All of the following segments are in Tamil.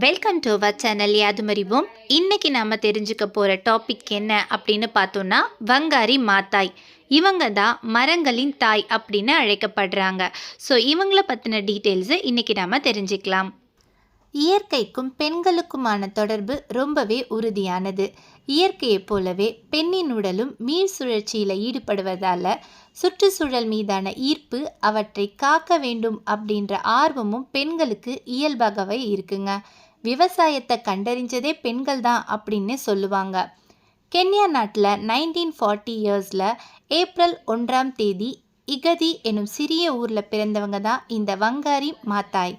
Welcome to our channel Yaadhumarivom. இன்னைக்கு நாம் தெரிஞ்சுக்க போகிற டாபிக் என்ன அப்படின்னு பார்த்தோன்னா வங்காரி மாத்தாய். இவங்க தான் மரங்களின் தாய் அப்படின்னு அழைக்கப்படுறாங்க. ஸோ இவங்கள பற்றின டீட்டெயில்ஸை இன்றைக்கி நாம் தெரிஞ்சுக்கலாம். இயற்கைக்கும் பெண்களுக்குமான தொடர்பு ரொம்பவே உறுதியானது. இயற்கையைப் போலவே பெண்ணின் உடலும் மீள் சுழற்சியில் ஈடுபடுவதால் சுற்றுச்சூழல் மீதான ஈர்ப்பு, அவற்றை காக்க வேண்டும் அப்படின்ற ஆர்வமும் பெண்களுக்கு இயல்பாகவே இருக்குங்க. விவசாயத்தை கண்டறிஞ்சதே பெண்கள் தான் அப்படின்னு சொல்லுவாங்க. கென்யா நாட்டில் 1940 இயர்ஸில் ஏப்ரல் 1ஆம் தேதி இகதி எனும் சிறிய ஊரில் பிறந்தவங்க தான் இந்த வங்காரி மாத்தாய்.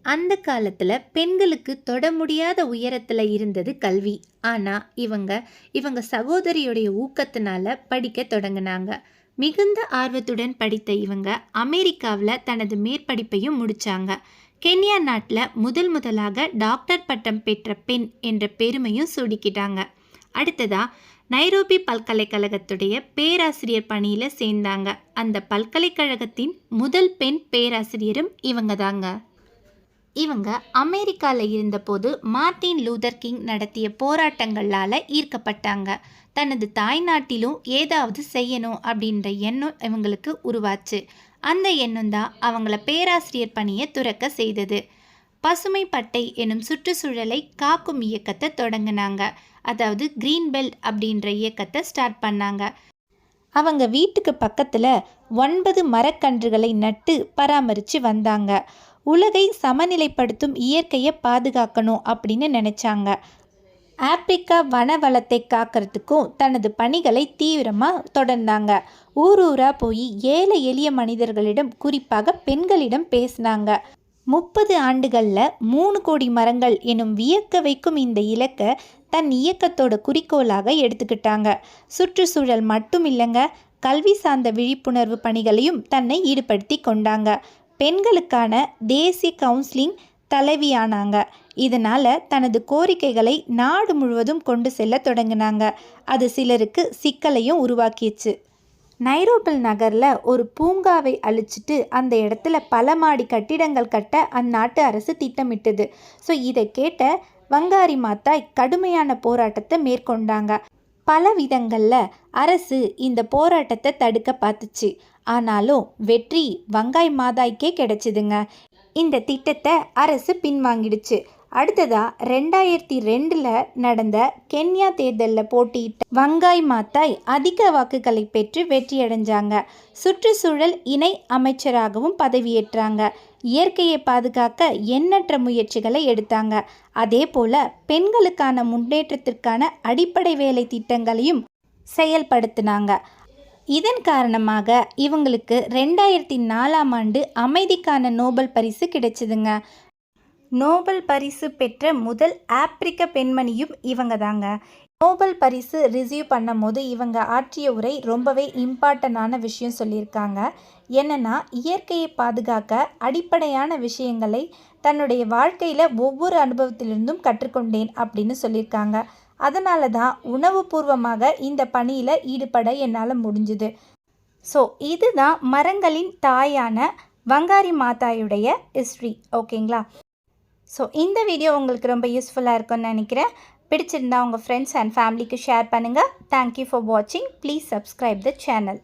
அந்த காலத்தில் பெண்களுக்கு தொட முடியாத உயரத்தில் இருந்தது கல்வி. ஆனால் இவங்க சகோதரியுடைய ஊக்கத்தினால படிக்க தொடங்கினாங்க. மிகுந்த ஆர்வத்துடன் படித்த இவங்க அமெரிக்காவில் தனது மேற்படிப்பையும் முடித்தாங்க. கென்யா நாட்டில் முதலாக டாக்டர் பட்டம் பெற்ற பெண் என்ற பெருமையும் சூடிக்கிட்டாங்க. அடுத்ததாக நைரோபி பல்கலைக்கழகத்துடைய பேராசிரியர் பணியில் சேர்ந்தாங்க. அந்த பல்கலைக்கழகத்தின் முதல் பெண் பேராசிரியரும் இவங்க தாங்க. இவங்க அமெரிக்காவில் இருந்தபோது மார்ட்டின் லூதர் கிங் நடத்திய போராட்டங்களால் ஈர்க்கப்பட்டாங்க. தனது தாய்நாட்டிலும் ஏதாவது செய்யணும் அப்படின்ற எண்ணம் இவங்களுக்கு உருவாச்சு. அந்த எண்ணம் தான் அவங்கள பேராசிரியர் பணியை துறக்க செய்தது. பசுமை பட்டை எனும் சுற்றுச்சூழலை காக்கும் இயக்கத்தை தொடங்கினாங்க. அதாவது கிரீன் பெல்ட் அப்படின்ற இயக்கத்தை ஸ்டார்ட் பண்ணாங்க. அவங்க வீட்டுக்கு பக்கத்தில் 9 மரக்கன்றுகளை நட்டு பராமரித்து வந்தாங்க. உலகை சமநிலைப்படுத்தும் இயற்கையை பாதுகாக்கணும் அப்படின்னு நினச்சாங்க. ஆப்பிரிக்கா வன வளத்தை காக்கிறதுக்கும் தனது பணிகளை தீவிரமாக தொடர்ந்தாங்க. ஊராக போய் ஏழை எளிய மனிதர்களிடம், குறிப்பாக பெண்களிடம் பேசினாங்க. 30 ஆண்டுகளில் 3 கோடி மரங்கள் எனும் வியக்க வைக்கும் இந்த இலக்கை தன் இயக்கத்தோட குறிக்கோளாக எடுத்துக்கிட்டாங்க. சுற்றுச்சூழல் மட்டும் இல்லைங்க, கல்வி சார்ந்த விழிப்புணர்வு பணிகளையும் தன்னை ஈடுபடுத்தி கொண்டாங்க. பெண்களுக்கான தேசிய கவுன்சிலிங் தலைவியானாங்க. இதனால் தனது கோரிக்கைகளை நாடு முழுவதும் கொண்டு செல்ல தொடங்கினாங்க. அது சிலருக்கு சிக்கலையும் உருவாக்கிச்சு. நைரோபி நகரில் ஒரு பூங்காவை அழிச்சிட்டு அந்த இடத்துல பல மாடி கட்டிடங்கள் கட்ட அந்நாட்டு அரசு திட்டமிட்டது. ஸோ இதை கேட்ட வங்காரி மாத்தாய் கடுமையான போராட்டத்தை மேற்கொண்டாங்க. பல விதங்களில் அரசு இந்த போராட்டத்தை தடுக்க பார்த்துச்சு. ஆனாலும் வெற்றி வங்காய் மாதாய்க்கே கிடைச்சிதுங்க. இந்த திட்டத்தை அரசு பின்வாங்கிடுச்சு. அடுத்ததாக 2002 நடந்த கென்யா தேர்தலில் போட்டியிட்ட வங்காய் மாத்தாய் அதிக வாக்குகளை பெற்று வெற்றியடைஞ்சாங்க. சுற்றுச்சூழல் இணை அமைச்சராகவும் பதவியேற்றாங்க. இயற்கையை பாதுகாக்க எண்ணற்ற முயற்சிகளை எடுத்தாங்க. அதே போல் பெண்களுக்கான முன்னேற்றத்திற்கான அடிப்படை வேலை திட்டங்களையும் செயல்படுத்தினாங்க. இதன் காரணமாக இவங்களுக்கு 2004ஆம் ஆண்டு அமைதிக்கான நோபல் பரிசு கிடைச்சிதுங்க. நோபல் பரிசு பெற்ற முதல் ஆப்பிரிக்க பெண்மணியும் இவங்க தாங்க. நோபல் பரிசு ரிசீவ் பண்ணும் போது இவங்க ஆற்றிய உரை ரொம்பவே இம்பார்ட்டண்டான விஷயம் சொல்லியிருக்காங்க. என்னென்னா, இயற்கையை பாதுகாக்க அடிப்படையான விஷயங்களை தன்னுடைய வாழ்க்கையில் ஒவ்வொரு அனுபவத்திலிருந்தும் கற்றுக்கொண்டேன் அப்படின்னு சொல்லியிருக்காங்க. அதனால தான் உணவுபூர்வமாக இந்த பணியில் ஈடுபட என்னால் முடிஞ்சுது. ஸோ இதுதான் மரங்களின் தாயான வங்காரி மாதாயுடைய ஹிஸ்ட்ரி. ஓகேங்களா? ஸோ இந்த வீடியோ உங்களுக்கு ரொம்ப யூஸ்ஃபுல்லாக இருக்கும்னு நினைக்கிறேன். பிடிச்சிருந்தா உங்கள் ஃப்ரெண்ட்ஸ் அண்ட் ஃபேமிலிக்கு ஷேர் பண்ணுங்கள். தேங்க்யூ ஃபார் வாட்சிங். Please subscribe the channel.